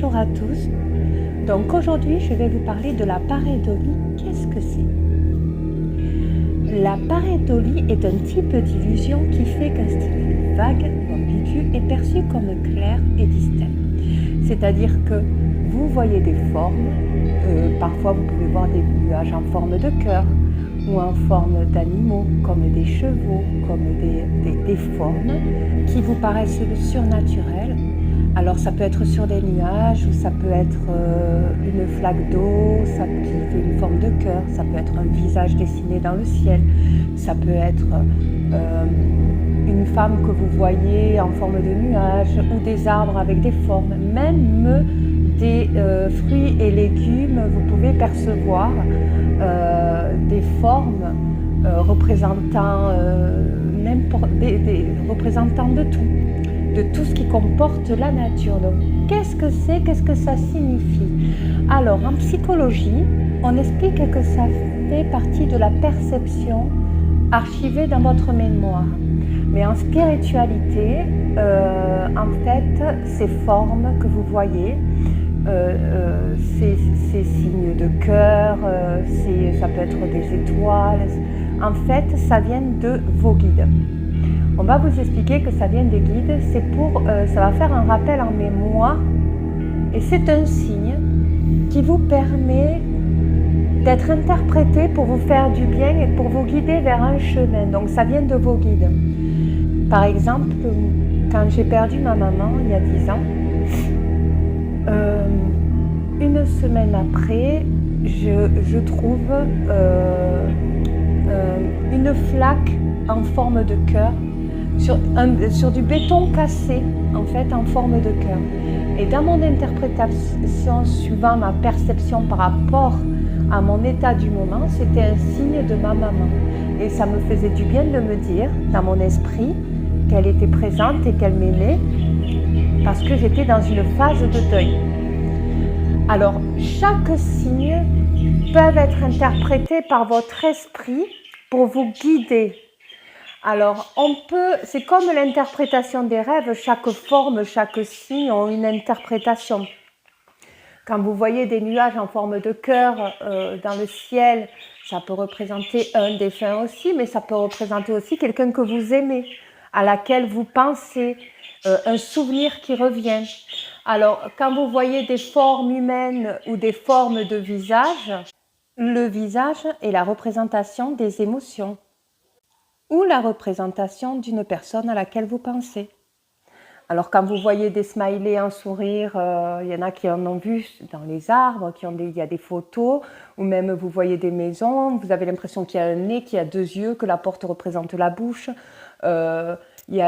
Bonjour à tous. Donc aujourd'hui, je vais vous parler de la pareidolie. Qu'est-ce que c'est? La pareidolie est un type d'illusion qui fait qu'un style vague ou ambigu est perçu comme clair et distinct. C'est-à-dire que vous voyez des formes, parfois vous pouvez voir des nuages en forme de cœur ou en forme d'animaux, comme des chevaux, comme des formes qui vous paraissent surnaturelles. Alors ça peut être sur des nuages, ou ça peut être une flaque d'eau, ça qui fait une forme de cœur, ça peut être un visage dessiné dans le ciel, ça peut être une femme que vous voyez en forme de nuage, ou des arbres avec des formes, même des fruits et légumes, vous pouvez percevoir des formes représentant des représentants de tout ce qui comporte la nature. Donc, qu'est-ce que c'est? Qu'est-ce que ça signifie? Alors, en psychologie, on explique que ça fait partie de la perception archivée dans votre mémoire. Mais en spiritualité, en fait, ces formes que vous voyez, ces signes de cœur, ça peut être des étoiles, en fait, ça vient de vos guides. On va vous expliquer que ça vient des guides, ça va faire un rappel en mémoire et c'est un signe qui vous permet d'être interprété pour vous faire du bien et pour vous guider vers un chemin. Donc ça vient de vos guides. Par exemple, quand j'ai perdu ma maman il y a 10 ans, une semaine après, je trouve une flaque en forme de cœur sur du béton cassé, en fait, en forme de cœur. Et dans mon interprétation, suivant ma perception par rapport à mon état du moment, c'était un signe de ma maman. Et ça me faisait du bien de me dire, dans mon esprit, qu'elle était présente et qu'elle m'aimait, parce que j'étais dans une phase de deuil. Alors, chaque signe peut être interprété par votre esprit pour vous guider. Alors, c'est comme l'interprétation des rêves, chaque forme, chaque signe ont une interprétation. Quand vous voyez des nuages en forme de cœur dans le ciel, ça peut représenter un défunt aussi, mais ça peut représenter aussi quelqu'un que vous aimez, à laquelle vous pensez, un souvenir qui revient. Alors, quand vous voyez des formes humaines ou des formes de visage, le visage est la représentation des émotions ou la représentation d'une personne à laquelle vous pensez. Alors quand vous voyez des smileys, un sourire, il y en a qui en ont vu dans les arbres, il y a des photos, ou même vous voyez des maisons, vous avez l'impression qu'il y a un nez, qu'il y a 2 yeux, que la porte représente la bouche. Il y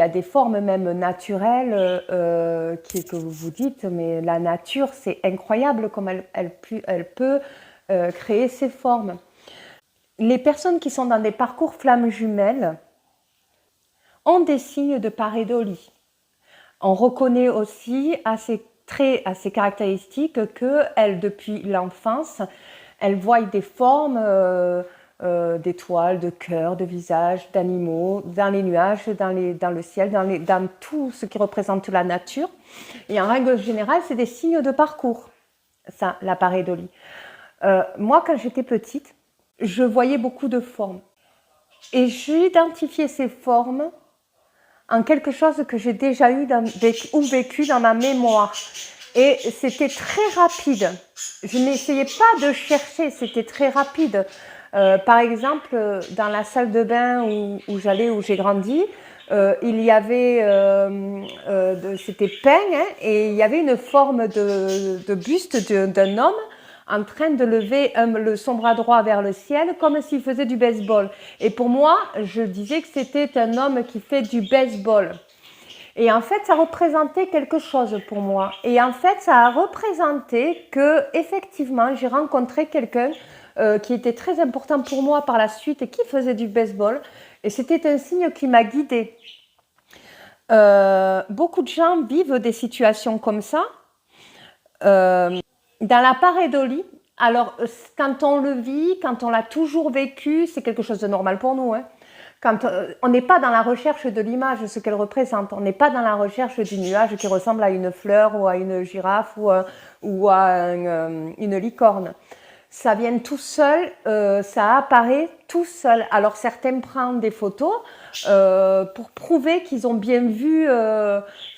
a des formes même naturelles que vous vous dites, mais la nature, c'est incroyable comme elle peut créer ces formes. Les personnes qui sont dans des parcours flammes jumelles ont des signes de pareidolie. On reconnaît aussi à ces traits, à ces caractéristiques qu'elles, depuis l'enfance, elles voient des formes d'étoiles, de cœurs, de visages, d'animaux, dans les nuages, dans le ciel, dans tout ce qui représente la nature. Et en règle générale, c'est des signes de parcours, ça, la pareidolie. Moi, quand j'étais petite, je voyais beaucoup de formes. Et j'identifiais ces formes en quelque chose que j'ai déjà eu ou vécu dans ma mémoire. Et c'était très rapide. Je n'essayais pas de chercher, c'était très rapide. Par exemple, dans la salle de bain où j'ai grandi, il y avait, c'était peint, hein, et il y avait une forme de buste d'un homme en train de lever son bras droit vers le ciel comme s'il faisait du baseball. Et pour moi, je disais que c'était un homme qui fait du baseball. Et en fait, ça représentait quelque chose pour moi. Et en fait, ça a représenté que, effectivement, j'ai rencontré quelqu'un qui était très important pour moi par la suite et qui faisait du baseball. Et c'était un signe qui m'a guidée. Beaucoup de gens vivent des situations comme ça. Dans la pareidolie, alors quand on le vit, quand on l'a toujours vécu, c'est quelque chose de normal pour nous, hein. Quand on n'est pas dans la recherche de l'image, ce qu'elle représente, on n'est pas dans la recherche du nuage qui ressemble à une fleur ou à une girafe ou à une licorne. Ça vient tout seul, ça apparaît tout seul. Alors certains prennent des photos pour prouver qu'ils ont bien vu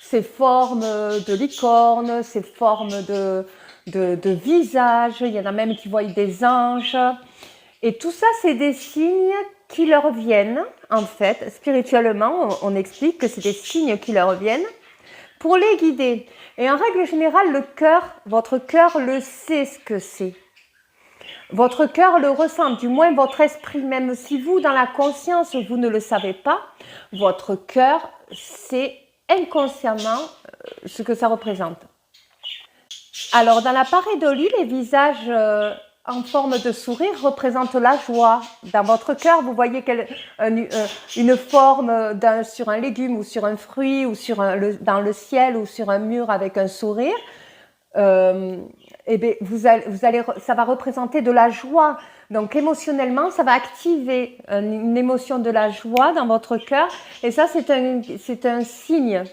ces formes de licorne, ces formes de visage. Il y en a même qui voient des anges. Et tout ça, c'est des signes qui leur viennent, en fait, spirituellement, on explique que c'est des signes qui leur viennent pour les guider. Et en règle générale, le cœur, votre cœur le sait ce que c'est. Votre cœur le ressent, du moins votre esprit, même si vous, dans la conscience, vous ne le savez pas, votre cœur sait inconsciemment ce que ça représente. Alors, dans la pareidolie, les visages en forme de sourire représentent la joie. Dans votre cœur, vous voyez une forme sur un légume ou sur un fruit ou dans le ciel ou sur un mur avec un sourire. Et bien, ça va représenter de la joie. Donc émotionnellement, ça va activer une émotion de la joie dans votre cœur. Et ça, c'est un signe.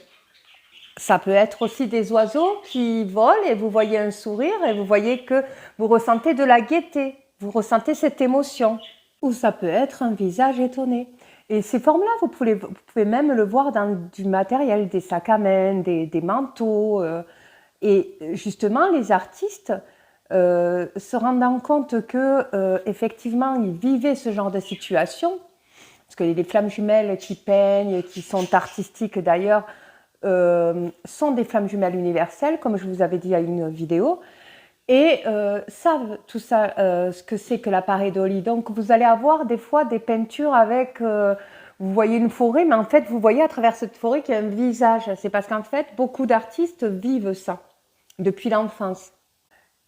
Ça peut être aussi des oiseaux qui volent et vous voyez un sourire et vous voyez que vous ressentez de la gaieté, vous ressentez cette émotion. Ou ça peut être un visage étonné. Et ces formes-là, vous pouvez même le voir dans du matériel, des sacs à main, des manteaux. Et justement, les artistes se rendant compte que effectivement, ils vivaient ce genre de situation, parce que les flammes jumelles qui peignent, qui sont artistiques d'ailleurs, sont des flammes jumelles universelles, comme je vous avais dit à une vidéo, et savent tout ça, ce que c'est que la pareidolie. Donc vous allez avoir des fois des peintures avec, vous voyez une forêt, mais en fait vous voyez à travers cette forêt qu'il y a un visage. C'est parce qu'en fait beaucoup d'artistes vivent ça depuis l'enfance.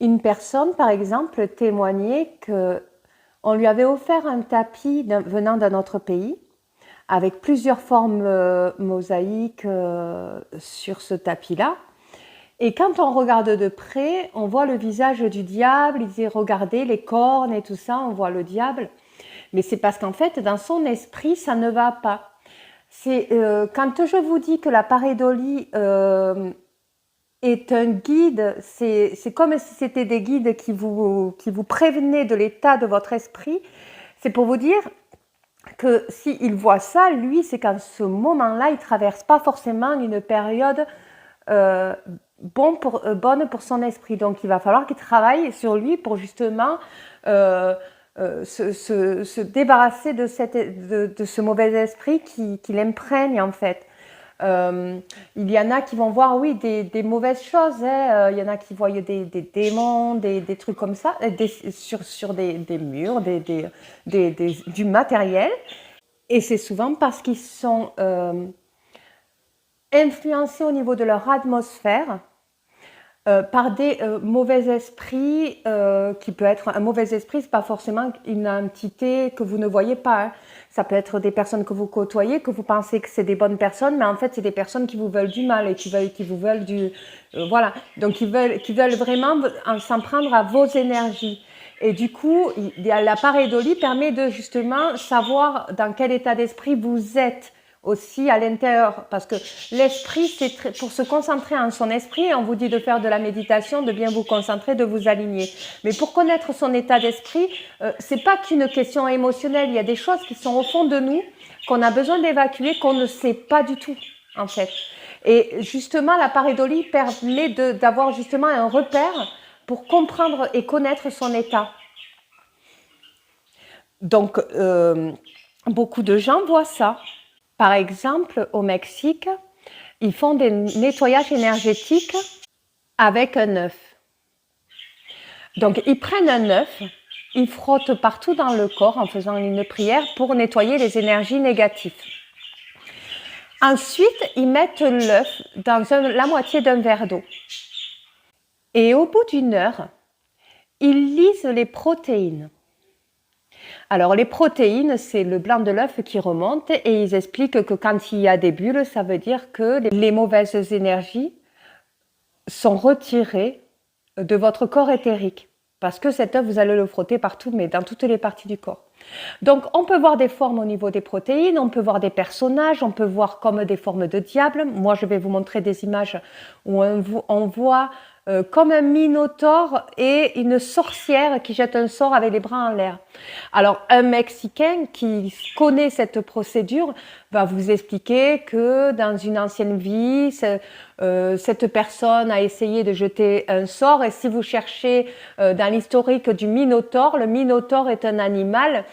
Une personne, par exemple, témoignait qu'on lui avait offert un tapis venant d'un autre pays, avec plusieurs formes mosaïques sur ce tapis-là. Et quand on regarde de près, on voit le visage du diable, il dit regardez les cornes et tout ça, on voit le diable. Mais c'est parce qu'en fait, dans son esprit, ça ne va pas. C'est quand je vous dis que la pareidolie est un guide, c'est comme si c'était des guides qui vous prévenaient de l'état de votre esprit. C'est pour vous dire que s'il voit ça, lui, c'est qu'en ce moment-là, il ne traverse pas forcément une période bonne pour son esprit. Donc, il va falloir qu'il travaille sur lui pour justement se débarrasser de ce mauvais esprit qui l'imprègne, en fait. Il y en a qui vont voir, oui, des mauvaises choses. Il y en a qui voient des démons, des trucs comme ça, sur des murs, du matériel. Et c'est souvent parce qu'ils sont influencés au niveau de leur atmosphère par des mauvais esprits, qui peut être un mauvais esprit, c'est pas forcément une entité que vous ne voyez pas. Hein. Ça peut être des personnes que vous côtoyez, que vous pensez que c'est des bonnes personnes, mais en fait c'est des personnes qui vous veulent du mal et qui vous veulent du voilà. Donc qui veulent vraiment s'en prendre à vos énergies. Et du coup, la pareidolie permet de justement savoir dans quel état d'esprit vous êtes aussi à l'intérieur, parce que l'esprit, c'est pour se concentrer en son esprit, on vous dit de faire de la méditation, de bien vous concentrer, de vous aligner. Mais pour connaître son état d'esprit, c'est pas qu'une question émotionnelle, il y a des choses qui sont au fond de nous, qu'on a besoin d'évacuer, qu'on ne sait pas du tout, en fait. Et justement, la pareidolie permet d'avoir justement un repère pour comprendre et connaître son état. Donc, beaucoup de gens voient ça. Par exemple, au Mexique, ils font des nettoyages énergétiques avec un œuf. Donc, ils prennent un œuf, ils frottent partout dans le corps en faisant une prière pour nettoyer les énergies négatives. Ensuite, ils mettent l'œuf dans la moitié d'un verre d'eau. Et au bout d'une heure, ils lisent les protéines. Alors, les protéines, c'est le blanc de l'œuf qui remonte et ils expliquent que quand il y a des bulles, ça veut dire que les mauvaises énergies sont retirées de votre corps éthérique. Parce que cet œuf, vous allez le frotter partout, mais dans toutes les parties du corps. Donc, on peut voir des formes au niveau des protéines, on peut voir des personnages, on peut voir comme des formes de diables. Moi, je vais vous montrer des images où on voit comme un minotaure et une sorcière qui jette un sort avec les bras en l'air. Alors, un Mexicain qui connaît cette procédure va vous expliquer que dans une ancienne vie, cette personne a essayé de jeter un sort, et si vous cherchez dans l'historique du minotaure, le minotaure est un animal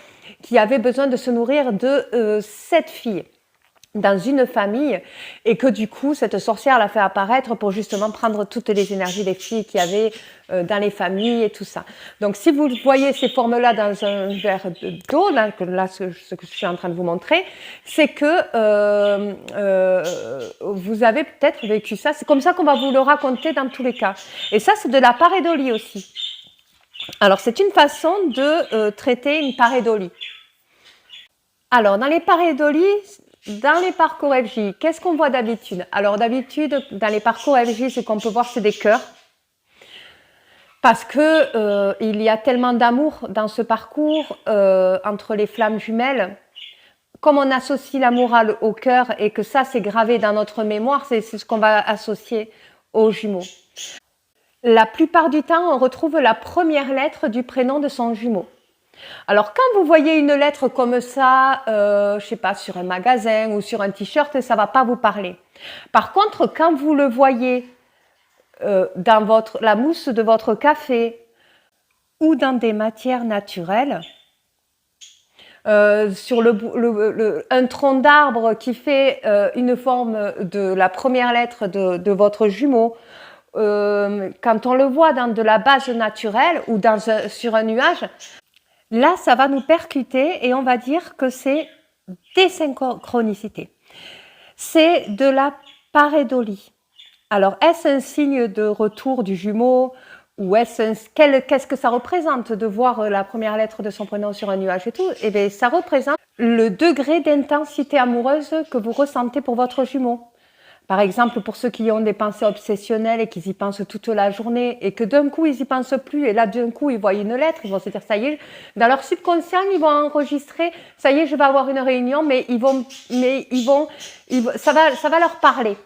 qui avait besoin de se nourrir de 7 filles dans une famille, et que du coup cette sorcière l'a fait apparaître pour justement prendre toutes les énergies des filles qu'il y avait dans les familles et tout ça. Donc si vous voyez ces formes-là dans un verre d'eau, là ce que je suis en train de vous montrer, c'est que vous avez peut-être vécu ça. C'est comme ça qu'on va vous le raconter dans tous les cas. Et ça, c'est de la pareidolie aussi. Alors c'est une façon de traiter une pareidolie. Alors dans les pareidolies, dans les parcours FJ, qu'est-ce qu'on voit d'habitude? Alors d'habitude, dans les parcours FJ, ce qu'on peut voir, c'est des cœurs. Parce que il y a tellement d'amour dans ce parcours entre les flammes jumelles. Comme on associe l'amour au cœur et que ça, c'est gravé dans notre mémoire, c'est ce qu'on va associer aux jumeaux. La plupart du temps, on retrouve la première lettre du prénom de son jumeau. Alors, quand vous voyez une lettre comme ça, je sais pas, sur un magasin ou sur un t-shirt, ça va pas vous parler. Par contre, quand vous le voyez dans la mousse de votre café ou dans des matières naturelles, sur un tronc d'arbre qui fait une forme de la première lettre de votre jumeau, quand on le voit dans de la base naturelle ou sur un nuage, là, ça va nous percuter et on va dire que c'est des synchronicités. C'est de la pareidolie. Alors, est-ce un signe de retour du jumeau ou qu'est-ce que ça représente de voir la première lettre de son prénom sur un nuage et tout? Eh bien, ça représente le degré d'intensité amoureuse que vous ressentez pour votre jumeau. Par exemple, pour ceux qui ont des pensées obsessionnelles et qui y pensent toute la journée et que d'un coup, ils n'y pensent plus et là, d'un coup, ils voient une lettre, ils vont se dire, ça y est, dans leur subconscient, ils vont enregistrer, ça y est, je vais avoir une réunion, mais ça va leur parler,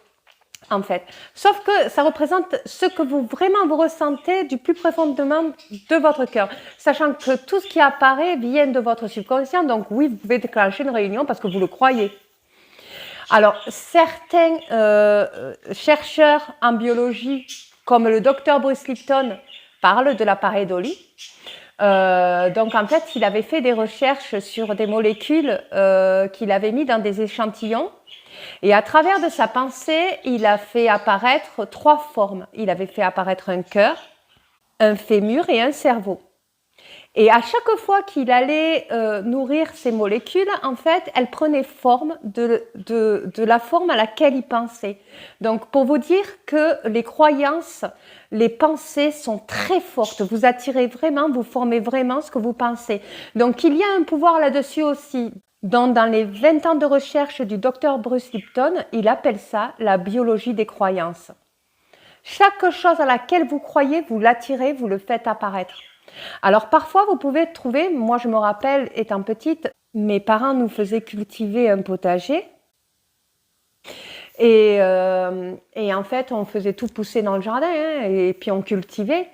en fait. Sauf que ça représente ce que vous ressentez du plus profondément de votre cœur. Sachant que tout ce qui apparaît vient de votre subconscient, donc oui, vous pouvez déclencher une réunion parce que vous le croyez. Alors, certains chercheurs en biologie, comme le docteur Bruce Lipton, parlent de la pareidolie. Donc, en fait, il avait fait des recherches sur des molécules qu'il avait mis dans des échantillons. Et à travers de sa pensée, il a fait apparaître 3 formes. Il avait fait apparaître un cœur, un fémur et un cerveau. Et à chaque fois qu'il allait nourrir ces molécules, en fait, elles prenaient forme de la forme à laquelle il pensait. Donc, pour vous dire que les croyances, les pensées sont très fortes. Vous attirez vraiment, vous formez vraiment ce que vous pensez. Donc, il y a un pouvoir là-dessus aussi. Donc, dans les 20 ans de recherche du docteur Bruce Lipton, il appelle ça la biologie des croyances. Chaque chose à laquelle vous croyez, vous l'attirez, vous le faites apparaître. Alors parfois vous pouvez trouver, moi je me rappelle étant petite, mes parents nous faisaient cultiver un potager et en fait on faisait tout pousser dans le jardin et puis on cultivait.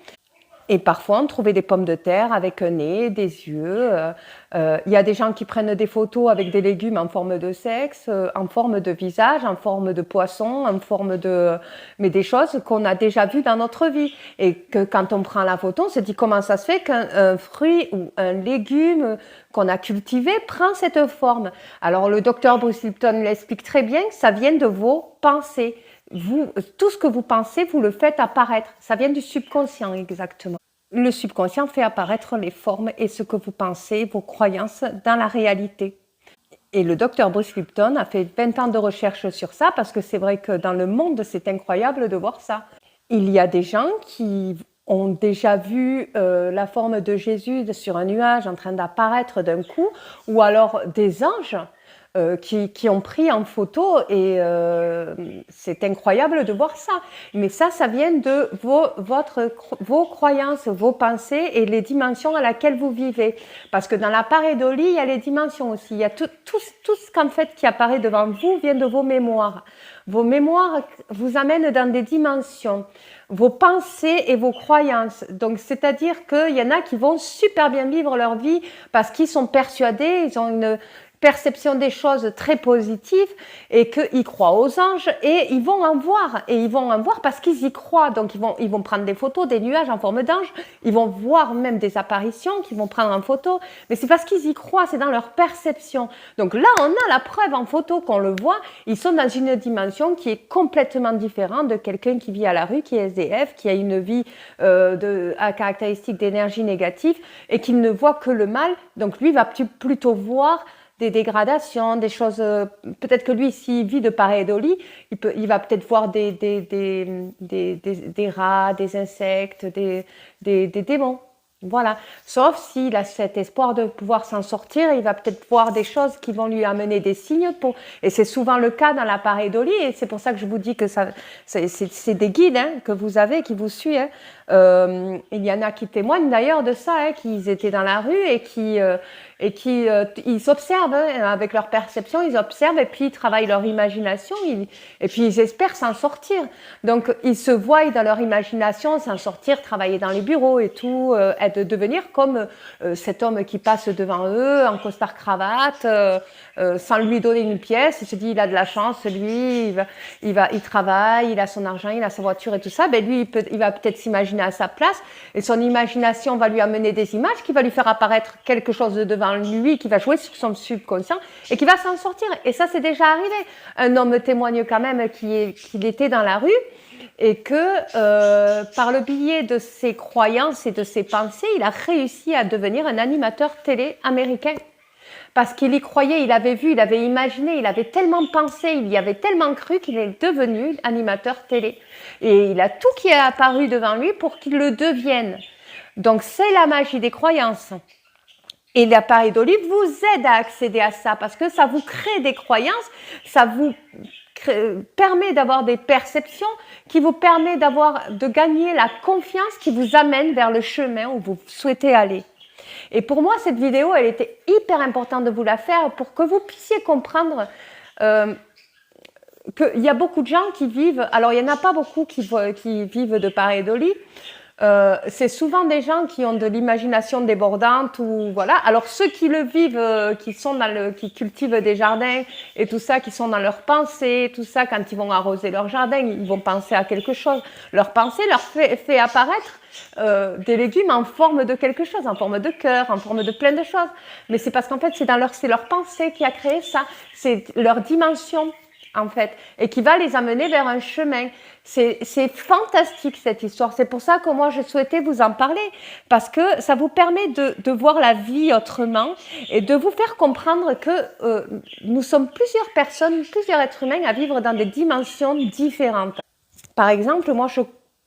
Et parfois, on trouvait des pommes de terre avec un nez, des yeux. Il y a des gens qui prennent des photos avec des légumes en forme de sexe, en forme de visage, en forme de poisson, en forme de... Mais des choses qu'on a déjà vues dans notre vie. Et que quand on prend la photo, on se dit comment ça se fait qu'un fruit ou un légume qu'on a cultivé prend cette forme. Alors, le docteur Bruce Lipton l'explique très bien, ça vient de vos pensées. Tout ce que vous pensez, vous le faites apparaître. Ça vient du subconscient, exactement. Le subconscient fait apparaître les formes et ce que vous pensez, vos croyances dans la réalité. Et le docteur Bruce Lipton a fait 20 ans de recherche sur ça parce que c'est vrai que dans le monde, c'est incroyable de voir ça. Il y a des gens qui ont déjà vu la forme de Jésus sur un nuage en train d'apparaître d'un coup, ou alors des anges qui ont pris en photo et c'est incroyable de voir ça. Mais ça vient de vos croyances, vos pensées et les dimensions à laquelle vous vivez. Parce que dans la pareidolie, il y a les dimensions aussi. Il y a tout ce qu'en fait qui apparaît devant vous vient de vos mémoires. Vos mémoires vous amènent dans des dimensions. Vos pensées et vos croyances. Donc, c'est-à-dire qu'il y en a qui vont super bien vivre leur vie parce qu'ils sont persuadés, ils ont une perception des choses très positive et qu'ils croient aux anges et ils vont en voir. Et ils vont en voir parce qu'ils y croient. Donc, ils vont prendre des photos, des nuages en forme d'anges. Ils vont voir même des apparitions qu'ils vont prendre en photo. Mais c'est parce qu'ils y croient, c'est dans leur perception. Donc là, on a la preuve en photo qu'on le voit. Ils sont dans une dimension qui est complètement différente de quelqu'un qui vit à la rue, qui est SDF, qui a une vie à caractéristiques d'énergie négative et qui ne voit que le mal. Donc lui va plutôt voir des dégradations, des choses. Peut-être que lui, s'il vit de pareidolie, il va peut-être voir des rats, des insectes, des démons. Voilà. Sauf s'il a cet espoir de pouvoir s'en sortir, il va peut-être voir des choses qui vont lui amener des signes. Et c'est souvent le cas dans la pareidolie. Et c'est pour ça que je vous dis que c'est des guides que vous avez, qui vous suivent. Il y en a qui témoignent d'ailleurs de ça, qu'ils étaient dans la rue et qui ils observent avec leur perception, ils observent et puis ils travaillent leur imagination et puis ils espèrent s'en sortir. Donc ils se voient dans leur imagination s'en sortir, travailler dans les bureaux et tout, devenir comme cet homme qui passe devant eux en costard cravate, sans lui donner une pièce. Il se dit il a de la chance, lui, il travaille, il a son argent, il a sa voiture et tout ça. Ben lui il va peut-être s'imaginer à sa place et son imagination va lui amener des images qui va lui faire apparaître quelque chose de devant lui, qui va jouer sur son subconscient et qui va s'en sortir. Et ça, c'est déjà arrivé. Un homme témoigne quand même qu'il était dans la rue et que par le biais de ses croyances et de ses pensées, il a réussi à devenir un animateur télé américain. Parce qu'il y croyait, il avait vu, il avait imaginé, il avait tellement pensé, il y avait tellement cru qu'il est devenu animateur télé. Et il a tout qui est apparu devant lui pour qu'il le devienne. Donc c'est la magie des croyances. Et la pareidolie vous aide à accéder à ça parce que ça vous crée des croyances, ça vous permet d'avoir des perceptions qui vous permet de gagner la confiance qui vous amène vers le chemin où vous souhaitez aller. Et pour moi, cette vidéo, elle était hyper importante de vous la faire pour que vous puissiez comprendre qu'il y a beaucoup de gens qui vivent, alors il n'y en a pas beaucoup qui vivent de pareidolie, c'est souvent des gens qui ont de l'imagination débordante ou voilà. Alors ceux qui le vivent, qui cultivent des jardins et tout ça, qui sont dans leurs pensées, tout ça, quand ils vont arroser leur jardin, ils vont penser à quelque chose. Leur pensée leur fait apparaître des légumes en forme de quelque chose, en forme de cœur, en forme de plein de choses. Mais c'est parce qu'en fait c'est leur pensée qui a créé ça, c'est leur dimension en fait, et qui va les amener vers un chemin. C'est fantastique cette histoire, c'est pour ça que moi je souhaitais vous en parler, parce que ça vous permet de voir la vie autrement et de vous faire comprendre que nous sommes plusieurs personnes, plusieurs êtres humains à vivre dans des dimensions différentes. Par exemple, moi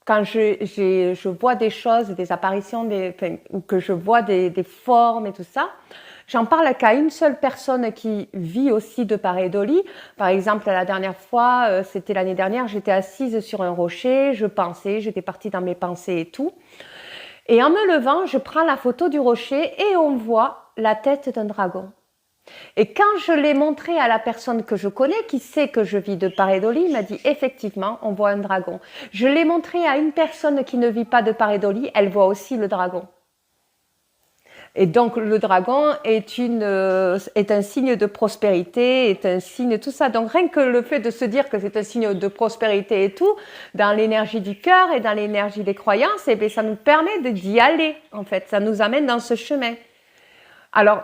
quand je vois des choses, des apparitions, ou que je vois des formes et tout ça, j'en parle qu'à une seule personne qui vit aussi de pareidolie. Par exemple, la dernière fois, c'était l'année dernière, j'étais assise sur un rocher, je pensais, j'étais partie dans mes pensées et tout. Et en me levant, je prends la photo du rocher et on voit la tête d'un dragon. Et quand je l'ai montré à la personne que je connais, qui sait que je vis de pareidolie, il m'a dit effectivement, on voit un dragon. Je l'ai montré à une personne qui ne vit pas de pareidolie, elle voit aussi le dragon. Et donc le dragon est un signe de prospérité, est un signe tout ça. Donc rien que le fait de se dire que c'est un signe de prospérité et tout, dans l'énergie du cœur et dans l'énergie des croyances, eh bien, ça nous permet d'y aller en fait. Ça nous amène dans ce chemin. Alors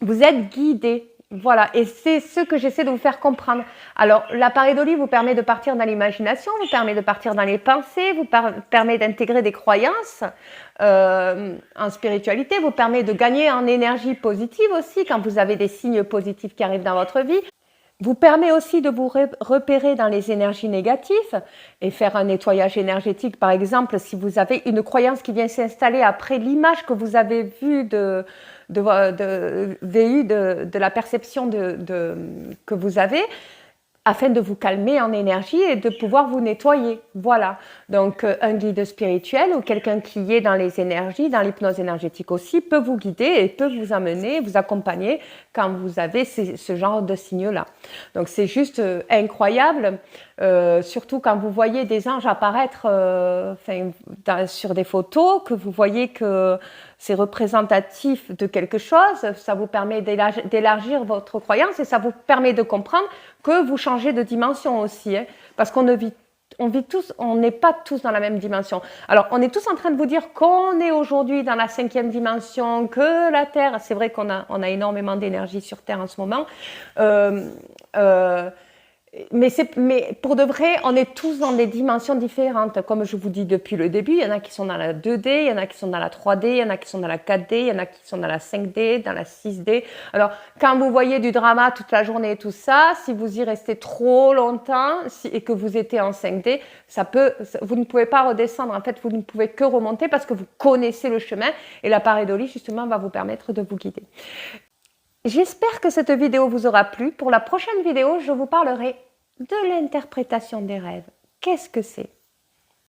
vous êtes guidés. Voilà, et c'est ce que j'essaie de vous faire comprendre. Alors, la pareidolie vous permet de partir dans l'imagination, vous permet de partir dans les pensées, vous permet d'intégrer des croyances en spiritualité, vous permet de gagner en énergie positive aussi quand vous avez des signes positifs qui arrivent dans votre vie. vous permet aussi de vous repérer dans les énergies négatives et faire un nettoyage énergétique. Par exemple, si vous avez une croyance qui vient s'installer après l'image que vous avez vue de la perception que vous avez, afin de vous calmer en énergie et de pouvoir vous nettoyer. Voilà. Donc, un guide spirituel ou quelqu'un qui est dans les énergies, dans l'hypnose énergétique aussi, peut vous guider et peut vous amener, vous accompagner quand vous avez ce genre de signaux-là. Donc, c'est juste incroyable, surtout quand vous voyez des anges apparaître sur des photos, que vous voyez que c'est représentatif de quelque chose, ça vous permet d'élargir votre croyance et ça vous permet de comprendre que vous changez de dimension aussi, hein, parce qu'on on n'est pas tous dans la même dimension. Alors, on est tous en train de vous dire qu'on est aujourd'hui dans la 5e dimension, que la Terre, c'est vrai qu'on a énormément d'énergie sur Terre en ce moment, mais pour de vrai, on est tous dans des dimensions différentes. Comme je vous dis depuis le début, il y en a qui sont dans la 2D, il y en a qui sont dans la 3D, il y en a qui sont dans la 4D, il y en a qui sont dans la 5D, dans la 6D. Alors, quand vous voyez du drama toute la journée et tout ça, si vous y restez trop longtemps et que vous étiez en 5D, vous ne pouvez pas redescendre. En fait, vous ne pouvez que remonter parce que vous connaissez le chemin et la pareidolie, justement, va vous permettre de vous guider. J'espère que cette vidéo vous aura plu. Pour la prochaine vidéo, je vous parlerai de l'interprétation des rêves. Qu'est-ce que c'est?